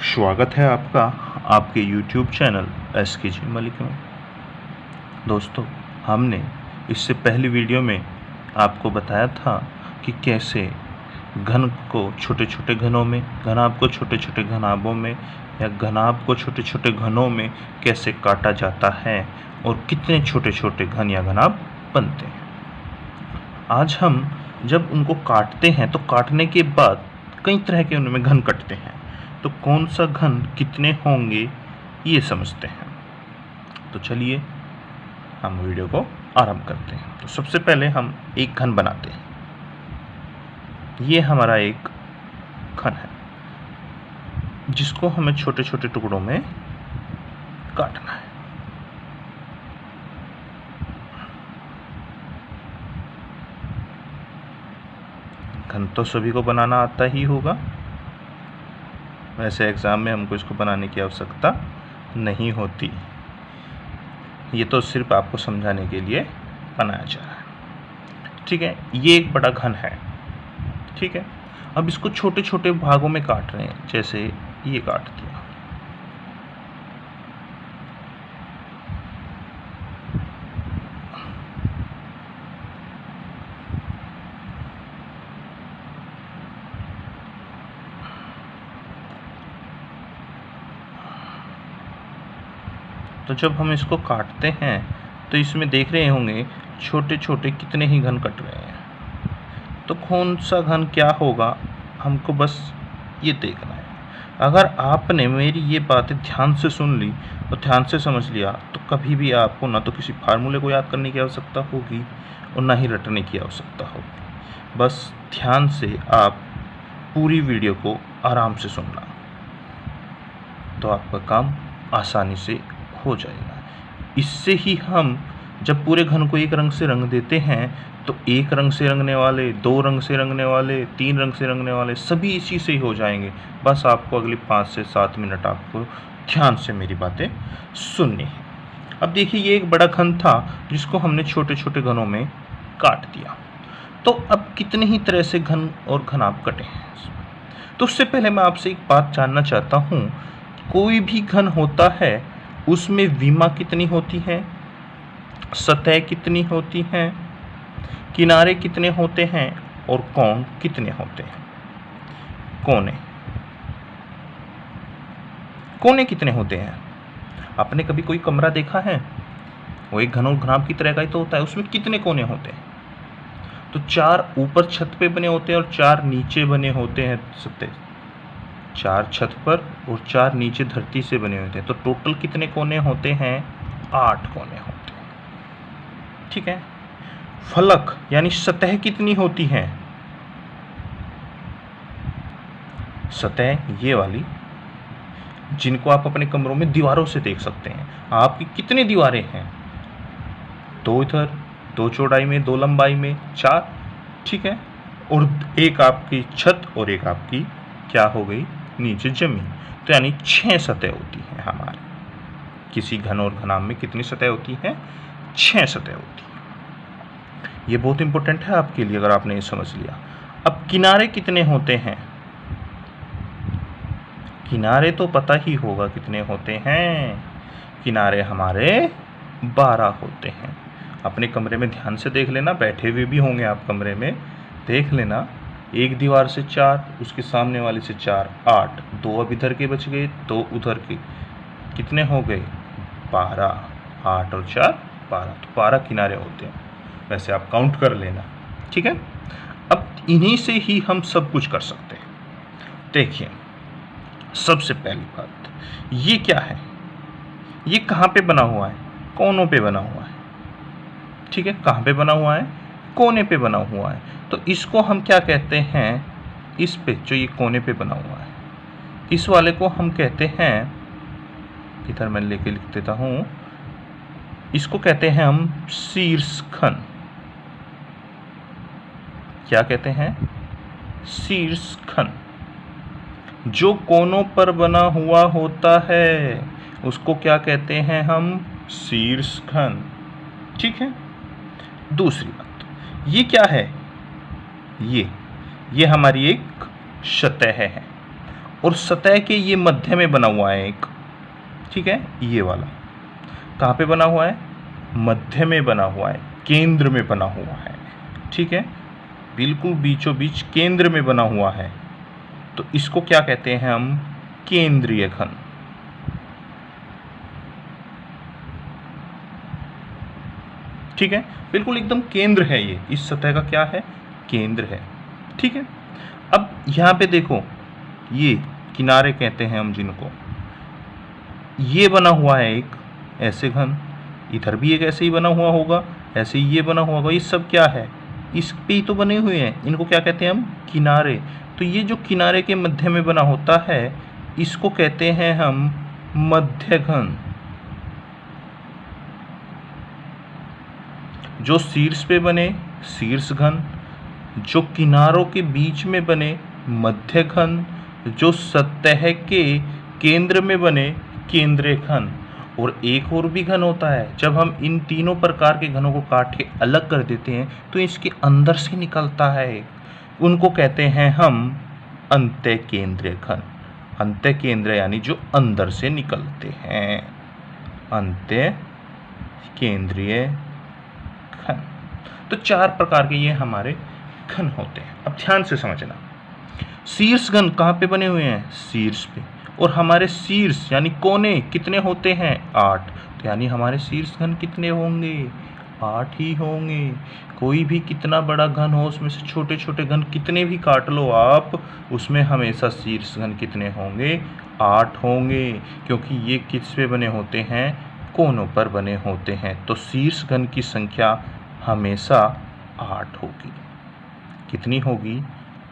स्वागत है आपका आपके YouTube चैनल SKG मलिक में। दोस्तों, हमने इससे पहली वीडियो में आपको बताया था कि कैसे घन को छोटे छोटे घनों में, घनाभ को छोटे छोटे घनाभों में या घनाभ को छोटे छोटे घनों में कैसे काटा जाता है और कितने छोटे छोटे घन या घनाभ बनते हैं। आज हम जब उनको काटते हैं तो काटने के बाद कई तरह के उनमें घन कटते हैं, तो कौन सा घन कितने होंगे ये समझते हैं। तो चलिए हम वीडियो को आरंभ करते हैं। तो सबसे पहले हम एक घन बनाते हैं। ये हमारा एक घन है जिसको हमें छोटे छोटे टुकड़ों में काटना है। घन तो सभी को बनाना आता ही होगा, वैसे एग्ज़ाम में हमको इसको बनाने की आवश्यकता नहीं होती। ये तो सिर्फ आपको समझाने के लिए बनाया जा रहा है। ठीक है, ये एक बड़ा घन है। ठीक है, अब इसको छोटे छोटे भागों में काट रहे हैं। जैसे ये काट दिया, तो जब हम इसको काटते हैं तो इसमें देख रहे होंगे छोटे छोटे कितने ही घन कट रहे हैं। तो कौन सा घन क्या होगा हमको बस ये देखना है। अगर आपने मेरी ये बातें ध्यान से सुन ली और ध्यान से समझ लिया तो कभी भी आपको ना तो किसी फार्मूले को याद करने की आवश्यकता होगी और ना ही रटने की आवश्यकता होगी। बस ध्यान से आप पूरी वीडियो को आराम से सुनना, तो आपका काम आसानी से हो जाएगा। इससे ही हम जब पूरे घन को एक रंग से रंग देते हैं तो एक रंग से रंगने वाले, दो रंग से रंगने वाले, तीन रंग से रंगने वाले सभी इसी से ही हो जाएंगे। बस आपको अगली 5 से 7 मिनट आपको ध्यान से मेरी बातें सुननी है। अब देखिए, ये एक बड़ा घन था जिसको हमने छोटे छोटे घनों में काट दिया। तो अब कितने ही तरह से घन और घनाभ कटे हैं। तो उससे पहले मैं आपसे एक बात जानना चाहता हूँ, कोई भी घन होता है उसमें विमा कितनी होती है, सतह कितनी होती हैं, किनारे कितने होते हैं और कोण कितने होते हैं। कोने कितने होते हैं। आपने कभी कोई कमरा देखा है? वो एक घन और घनाभ की तरह का ही तो होता है। उसमें कितने कोने होते हैं? तो 4 ऊपर छत पे बने होते हैं और 4 नीचे बने होते हैं। सतह 4 छत पर और 4 नीचे धरती से बने होते हैं। तो टोटल कितने कोने होते हैं? 8 कोने होते हैं। ठीक है, फलक यानी सतह कितनी होती है? सतह ये वाली जिनको आप अपने कमरों में दीवारों से देख सकते हैं। आपकी कितनी दीवारें हैं? 2 इधर, 2 चौड़ाई में, 2 लंबाई में, 4। ठीक है, और एक आपकी छत और एक आपकी क्या हो गई? नीचे जमीन। तो यानी 6 सतह होती हैं हमारी। किसी घन और घनाभ में कितनी सतह होती है? 6 सतह होती है। ये बहुत इंपॉर्टेंट है आपके लिए अगर आपने ये समझ लिया। अब किनारे कितने होते हैं? किनारे तो पता ही होगा कितने होते हैं। किनारे हमारे 12 होते हैं। अपने कमरे में ध्यान से देख लेना, बैठे हुए भी होंगे आप कमरे में, देख लेना। एक दीवार से 4, उसके सामने वाली से 4, 8, 2 अब इधर के बच गए, 2 उधर के, कितने हो गए? 12। 8 और 4 12, तो 12 किनारे होते हैं। वैसे आप काउंट कर लेना। ठीक है, अब इन्हीं से ही हम सब कुछ कर सकते हैं। देखिए, सबसे पहली बात, ये क्या है? ये कहाँ पे बना हुआ है? कोनों पे बना हुआ है। ठीक है, कहाँ पे बना हुआ है? कोने पे बना हुआ है। तो इसको हम क्या कहते हैं? इस पे जो ये कोने पे बना हुआ है, इस वाले को हम कहते हैं, इधर मैं लेके लिख देता हूँ, इसको कहते हैं हम शीर्षखन। क्या कहते हैं? शीर्षखन। जो कोनों पर बना हुआ होता है उसको क्या कहते हैं हम? शीर्षखन। ठीक है, दूसरी बात, ये क्या है? ये हमारी एक सतह है और सतह के ये मध्य में बना हुआ है एक, ठीक है, ये वाला कहाँ पे बना हुआ है, मध्य में बना हुआ है, केंद्र में बना हुआ है, ठीक है, बिल्कुल बीचों बीच केंद्र में बना हुआ है, तो इसको क्या कहते हैं हम, केंद्रीय घन। ठीक है, बिल्कुल एकदम केंद्र है ये, इस सतह का क्या है, केंद्र है, ठीक है। अब यहां पे देखो, ये किनारे कहते हैं हम जिनको, ये बना हुआ है एक ऐसे घन, इधर भी एक ऐसे ही बना हुआ होगा, ऐसे ही ये बना हुआ होगा, ये सब क्या है, इस पे ही तो बने हुए हैं, इनको क्या कहते हैं हम, किनारे। तो ये जो किनारे के मध्य में बना होता है इसको कहते हैं हम मध्य घन। जो शीर्ष पे बने शीर्ष घन, जो किनारों के बीच में बने मध्य घन, जो सतह के केंद्र में बने केंद्रीय घन। और एक और भी घन होता है, जब हम इन तीनों प्रकार के घनों को काट के अलग कर देते हैं तो इसके अंदर से निकलता है, उनको कहते हैं हम अंत्य केंद्रीय घन। अंत्य केंद्र यानी जो अंदर से निकलते हैं, अंत्य केंद्रीय घन। तो चार प्रकार के ये हमारे घन होते हैं। अब ध्यान से समझना, शीर्ष घन कहाँ पे बने हुए हैं, शीर्ष पे, और हमारे शीर्ष यानी कोने कितने होते हैं, 8। तो यानी हमारे शीर्ष घन कितने होंगे, 8 ही होंगे। कोई भी कितना बड़ा घन हो उसमें से छोटे छोटे घन कितने भी काट लो आप, उसमें हमेशा शीर्ष घन कितने होंगे, 8 होंगे, क्योंकि ये किस पे बने होते हैं, कोनों पर बने होते हैं। तो शीर्ष घन की संख्या हमेशा 8 होगी। कितनी होगी,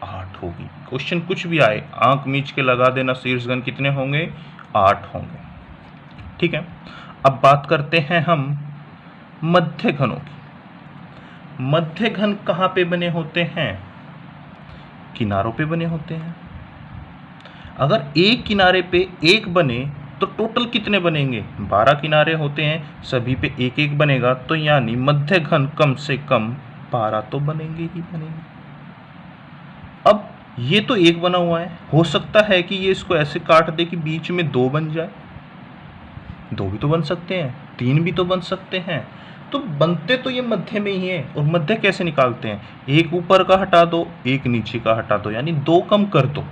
8 होगी। क्वेश्चन कुछ भी आए आंख मीच के लगा देना, शीर्ष घन कितने होंगे, 8 होंगे, ठीक है। अब बात करते हैं हम मध्य घनों की। मध्य घन कहाँ पे बने होते हैं, किनारों पे बने होते हैं। अगर एक किनारे पे एक बने तो टोटल कितने बनेंगे, 12 किनारे होते हैं, सभी पे एक एक बनेगा, तो यानी मध्य घन कम से कम 12 तो बनेंगे ही बनेंगे। अब ये तो एक बना हुआ है, हो सकता है कि ये इसको ऐसे काट दे कि बीच में 2 बन जाए, 2 भी तो बन सकते हैं, 3 भी तो बन सकते हैं। तो बनते तो ये मध्य में ही है। और मध्य कैसे निकालते हैं, एक ऊपर का हटा दो, एक नीचे का हटा दो, यानी 2 कम कर दो।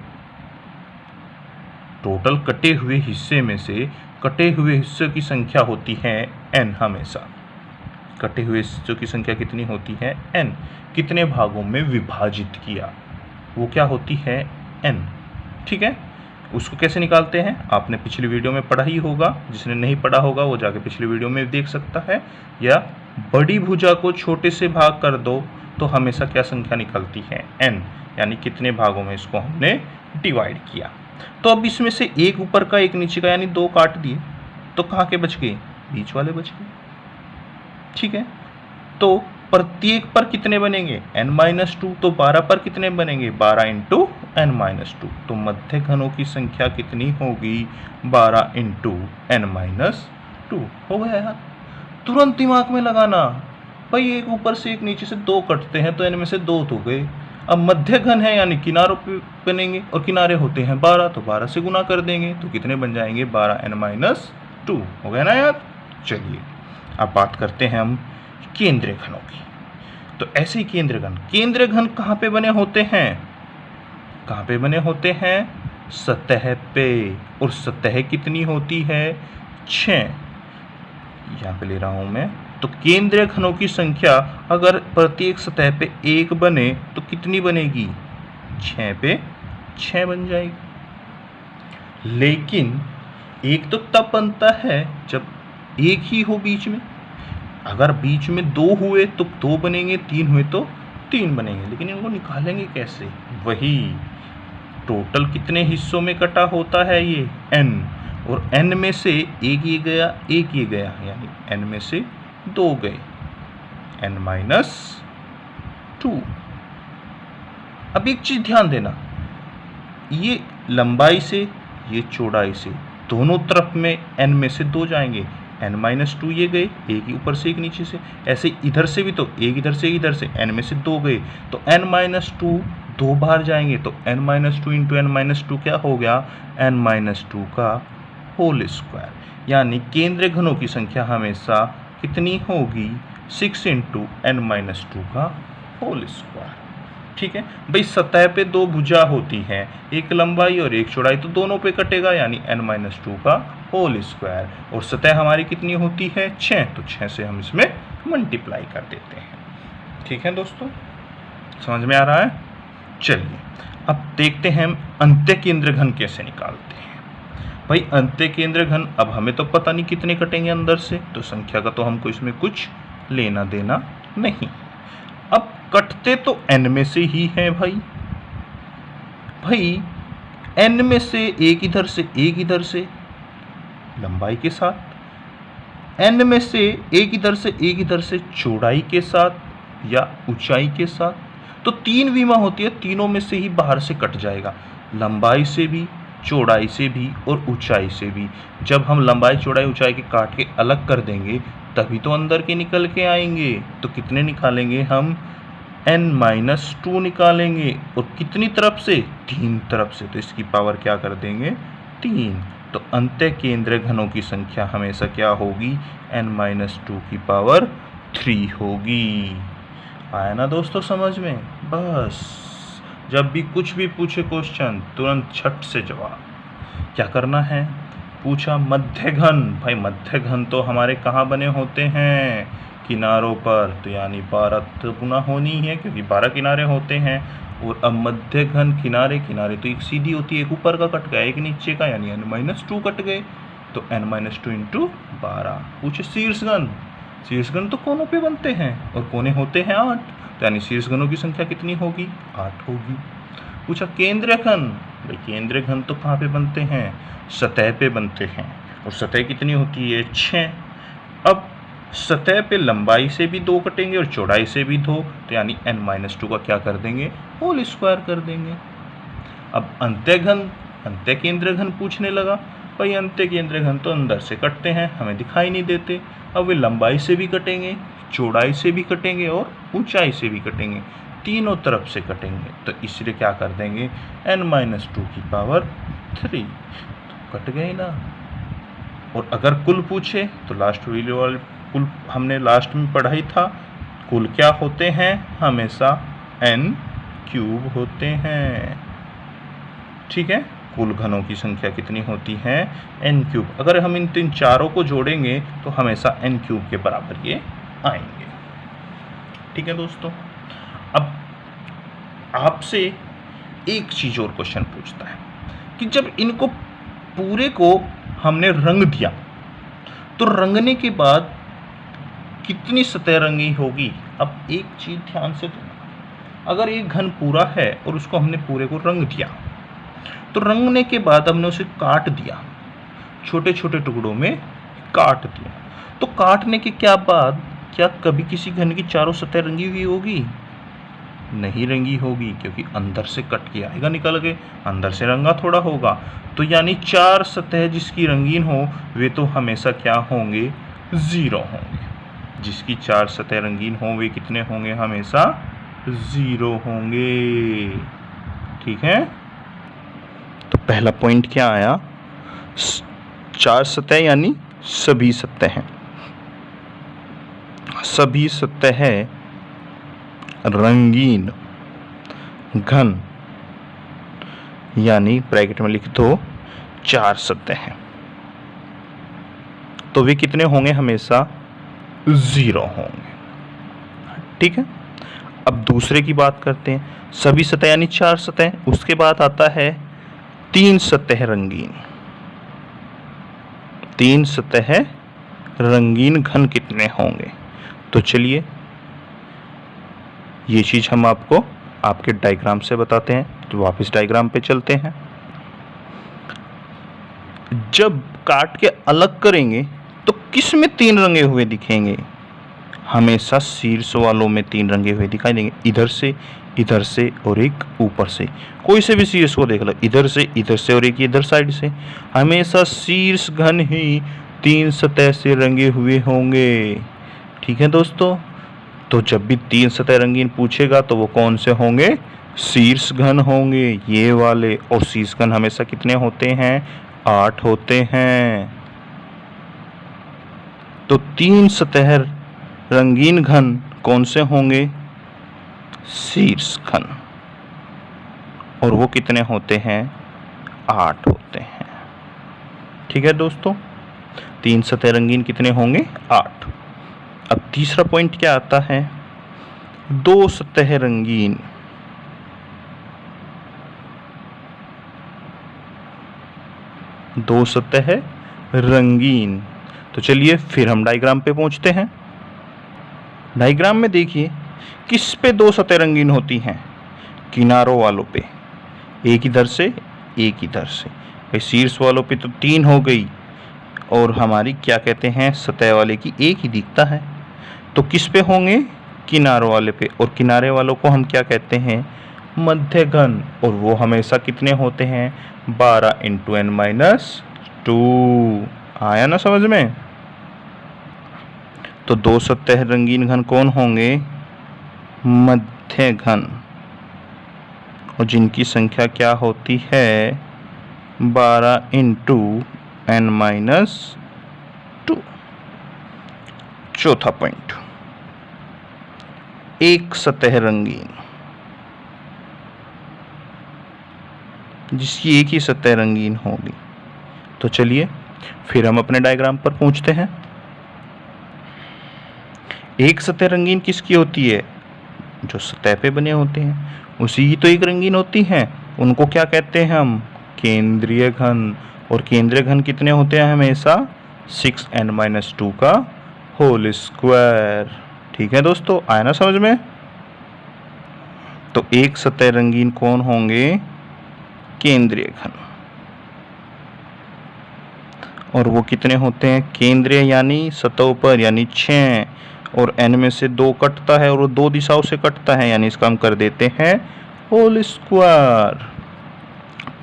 टोटल कटे हुए हिस्से में से कटे हुए हिस्सों की संख्या होती है n हमेशा। कटे हुए हिस्सों की संख्या कितनी होती है, n। कितने भागों में विभाजित किया, वो क्या होती है, n, ठीक है। उसको कैसे निकालते हैं, आपने पिछली वीडियो में पढ़ा ही होगा, जिसने नहीं पढ़ा होगा वो जाके पिछली वीडियो में देख सकता है। या बड़ी भुजा को छोटे से भाग कर दो तो हमेशा क्या संख्या निकलती है, n, यानी कितने भागों में इसको हमने डिवाइड किया। तो अब इसमें से एक ऊपर का एक नीचे का, यानी 2 काट दिए, तो कहाँ के बच गए, बीच वाले बच गए, ठीक है। तो प्रत्येक पर कितने बनेंगे, n-2, तो 12 पर कितने बनेंगे, 12 इंटू n-2। तो मध्य घनों की संख्या कितनी होगी, 12 इंटू n-2 हो गया यार। तुरंत दिमाग में लगाना, भाई एक ऊपर से एक नीचे से 2 कटते हैं तो n में से 2 तो गए। अब मध्य घन है यानी किनारों पे बनेंगे, और किनारे होते हैं 12, तो 12 से गुना कर देंगे तो कितने बन जाएंगे, 12n-2 हो गया ना यार। चलिए अब बात करते हैं हम केंद्रीय घनों की। तो ऐसे ही केंद्रीय घन कहाँ पे बने होते हैं, कहाँ पे बने होते हैं, सतह पे। और सतह कितनी होती है, 6। यहाँ पे ले रहा हूँ मैं। तो केंद्रीय घनों की संख्या अगर प्रत्येक सतह पे 1 बने तो कितनी बनेगी, 6 पे 6 बन जाएगी। लेकिन एक तो तब बनता है जब एक ही हो बीच में, अगर बीच में 2 हुए तो 2 बनेंगे, 3 हुए तो 3 बनेंगे। लेकिन इनको निकालेंगे कैसे, वही टोटल कितने हिस्सों में कटा होता है ये, n, और n में से एक ये गया, एक ये गया, यानी n में से 2 गए, n-2। अब एक चीज ध्यान देना, ये लंबाई से ये चौड़ाई से दोनों तरफ में n में से 2 जाएंगे, n-2 ये गए, एक ही ऊपर से एक नीचे से। ऐसे इधर से भी तो एक इधर से इधर से n में से 2 गए, तो n-2 2 बार जाएंगे तो n-2 इंटू n-2 क्या हो गया, n-2 का होल स्क्वायर। यानी केंद्रीय घनों की संख्या हमेशा कितनी होगी, 6 इंटू n-2 का होल स्क्वायर। ठीक है भाई, सतह पे 2 भुजा होती हैं, एक लंबाई और एक चौड़ाई, तो दोनों पे कटेगा यानी n-2 का होल स्क्वायर। और सतह हमारी कितनी होती है, 6, तो 6 से हम इसमें मल्टीप्लाई कर देते हैं। ठीक है दोस्तों, समझ में आ रहा है। चलिए अब देखते हैं हम अंत्य केंद्र घन कैसे निकालते हैं। भाई अंत्य केंद्र घन, अब हमें तो पता नहीं कितने कटेंगे अंदर से, तो संख्या का तो हमको इसमें कुछ लेना देना नहीं। अब कटते तो n में से ही हैं भाई n में से एक इधर से एक इधर से लंबाई के साथ, n में से एक इधर से एक इधर से चौड़ाई के साथ या ऊंचाई के साथ। तो 3 विमा होती है, तीनों में से ही बाहर से कट जाएगा, लंबाई से भी, चौड़ाई से भी और ऊंचाई से भी। जब हम लंबाई चौड़ाई ऊंचाई के काट के अलग कर देंगे तभी तो अंदर के निकल के आएंगे। तो कितने निकालेंगे हम, n-2 निकालेंगे, और कितनी तरफ से, 3 तरफ से, तो इसकी पावर क्या कर देंगे, 3। तो अंत्य केंद्र घनों की संख्या हमेशा क्या होगी, n-2 की पावर 3 होगी। आया ना दोस्तों समझ में। बस जब भी कुछ भी पूछे क्वेश्चन तुरंत झट से जवाब। क्या करना है, पूछा मध्य घन, भाई मध्य घन तो हमारे कहाँ बने होते हैं, किनारों पर, तो यानी 12 तो गुना होनी है क्योंकि 12 किनारे होते हैं। और अब मध्य घन किनारे, किनारे तो एक सीधी होती है, एक ऊपर का कट गया एक नीचे का, यानी n-2 कट गए, तो n-2 इंटू 12। पूछे शीर्षगण, शीर्षगण तो कोनों पे बनते हैं और कोने होते हैं 8, तो यानी शीर्षगणों की संख्या कितनी होगी, 8 होगी। पूछा केंद्रीय घन, भाई केंद्रीय घन तो कहाँ पे बनते हैं, सतह पे बनते हैं, और सतह कितनी होती है, 6। अब सतह पे लंबाई से भी 2 कटेंगे और चौड़ाई से भी 2, तो यानी n-2 का क्या कर देंगे, होल स्क्वायर कर देंगे। अब अंत्य घन, अंत्य केंद्र घन पूछने लगा, भाई अंत्य केंद्र घन तो अंदर से कटते हैं, हमें दिखाई नहीं देते। अब वे लंबाई से भी कटेंगे, चौड़ाई से भी कटेंगे और ऊंचाई से भी कटेंगे, तीनों तरफ से कटेंगे, तो इसलिए क्या कर देंगे, n-2 की पावर 3। तो कट गए ना। और अगर कुल पूछे तो लास्ट वीडियो वाले कुल हमने लास्ट में पढ़ा ही था, कुल क्या होते हैं, हमेशा n³ होते हैं। ठीक है, कुल घनों की संख्या कितनी होती है, n³। अगर हम इन 3 चारों को जोड़ेंगे तो हमेशा n³ के बराबर ये आएंगे। ठीक है दोस्तों, अब आपसे एक चीज और क्वेश्चन पूछता है कि जब इनको पूरे को हमने रंग दिया तो रंगने के बाद कितनी सतह रंगी होगी। अब एक चीज ध्यान से देना, अगर एक घन पूरा है और उसको हमने पूरे को रंग दिया, तो रंगने के बाद हमने उसे काट दिया, छोटे छोटे टुकड़ों में काट दिया, तो काटने के क्या बाद क्या कभी किसी घन की चारों सतह रंगी हुई होगी, नहीं रंगी होगी, क्योंकि अंदर से कट के आएगा निकल के, अंदर से रंगा थोड़ा होगा। तो यानी 4 सतह जिसकी रंगीन हो वे तो हमेशा क्या होंगे, 0 होंगे। जिसकी 4 सतह रंगीन हो वे कितने होंगे, हमेशा 0 होंगे। ठीक है, तो पहला पॉइंट क्या आया, 4 सतह यानी सभी सतह हैं, सभी सतह रंगीन घन, यानी ब्रैकेट में लिख दो 4 सतह हैं, तो वे कितने होंगे, हमेशा 0 होंगे। ठीक है, अब दूसरे की बात करते हैं, सभी सतह यानी 4 सतह, उसके बाद आता है 3 सतह रंगीन। 3 सतह रंगीन घन कितने होंगे, तो चलिए ये चीज हम आपको आपके डायग्राम से बताते हैं। तो वापस डायग्राम पे चलते हैं। जब काट के अलग करेंगे तो किस में 3 रंगे हुए दिखेंगे, हमेशा शीर्ष वालों में 3 रंगे हुए दिखाई देंगे, इधर से और एक ऊपर से। कोई से भी शीर्ष को देख लो, इधर से और एक इधर साइड से, हमेशा शीर्ष घन ही 3 सतह से रंगे हुए होंगे। ठीक है दोस्तों, तो जब भी 3 सतह रंगीन पूछेगा तो वो कौन से होंगे, शीर्ष घन होंगे ये वाले, और शीर्ष घन हमेशा कितने होते हैं? 8 होते हैं। तो 3 सतह रंगीन घन कौन से होंगे? शीर्ष घन, और वो कितने होते हैं? 8 होते हैं। ठीक है दोस्तों, 3 सतह रंगीन कितने होंगे? 8। अब तीसरा पॉइंट क्या आता है? 2 सतह रंगीन, दो सतह रंगीन। तो चलिए फिर हम डायग्राम पे पहुंचते हैं। डायग्राम में देखिए किस पे 2 सतह रंगीन होती हैं? किनारों वालों पे, एक इधर से एक इधर से। भाई शीर्ष वालों पे तो 3 हो गई, और हमारी क्या कहते हैं सतह वाले की एक ही दिखता है। तो किस पे होंगे? किनारों वाले पे, और किनारे वालों को हम क्या कहते हैं? मध्य घन, और वो हमेशा कितने होते हैं? 12 × n-2। आया ना समझ में? तो 2 सतह रंगीन घन कौन होंगे? मध्य घन, और जिनकी संख्या क्या होती है? 12 × n-2। चौथा पॉइंट, एक सतह रंगीन, जिसकी एक ही सतह रंगीन होगी। तो चलिए फिर हम अपने डायग्राम पर पहुंचते हैं। एक सतह रंगीन किसकी होती है? जो सतह पे बने होते हैं उसी की तो एक रंगीन होती हैं। उनको क्या कहते हैं हम? केंद्रीय घन। और केंद्रीय घन कितने होते हैं? हमेशा 6n-2 का होल स्क्वायर। ठीक है दोस्तों, आया ना समझ में? तो एक सतह रंगीन कौन होंगे? केंद्रीय घन, और वो कितने होते हैं? केंद्रीय यानी सतहों पर, यानी 6, और n में से 2 कटता है, और वो 2 दिशाओं से कटता है, यानी इसका हम कर देते हैं होल स्क्वायर।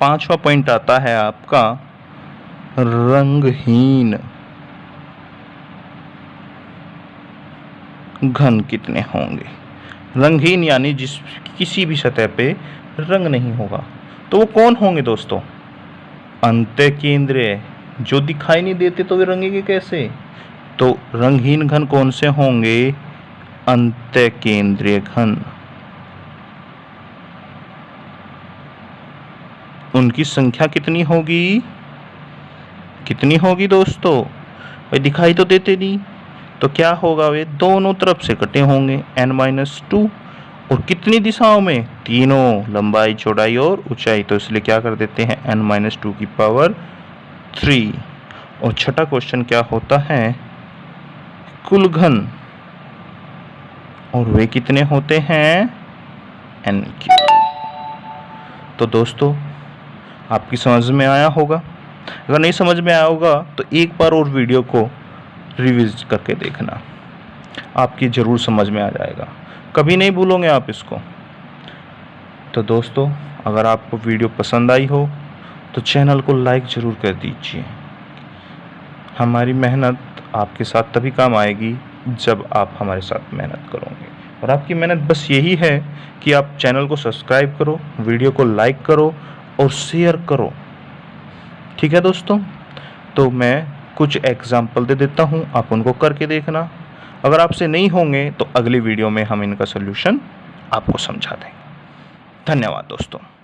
पांचवा पॉइंट आता है आपका रंगहीन घन कितने होंगे? रंगहीन यानी जिस किसी भी सतह पे रंग नहीं होगा। तो वो कौन होंगे दोस्तों? अंत्य केंद्रीय, जो दिखाई नहीं देते तो वे रंगेंगे कैसे? तो रंगहीन घन कौन से होंगे? अंत्य केंद्रीय घन। उनकी संख्या कितनी होगी? कितनी होगी दोस्तों? भाई दिखाई तो देते नहीं, तो क्या होगा? वे दोनों तरफ से कटे होंगे n-2, और कितनी दिशाओं में? तीनों, लंबाई, चौड़ाई और ऊंचाई। तो इसलिए क्या कर देते हैं? n-2 की पावर 3। और छठा क्वेश्चन क्या होता है? कुल घन, और वे कितने होते हैं? n3। तो दोस्तों आपकी समझ में आया होगा। अगर नहीं समझ में आया होगा तो एक बार और वीडियो को रिवीज करके देखना, आपकी ज़रूर समझ में आ जाएगा, कभी नहीं भूलोगे आप इसको। तो दोस्तों अगर आपको वीडियो पसंद आई हो तो चैनल को लाइक ज़रूर कर दीजिए। हमारी मेहनत आपके साथ तभी काम आएगी जब आप हमारे साथ मेहनत करोगे, और आपकी मेहनत बस यही है कि आप चैनल को सब्सक्राइब करो, वीडियो को लाइक करो और शेयर करो। ठीक है दोस्तों, तो मैं कुछ एग्जाम्पल दे देता हूँ, आप उनको करके देखना। अगर आपसे नहीं होंगे तो अगली वीडियो में हम इनका सलूशन आपको समझा देंगे। धन्यवाद दोस्तों।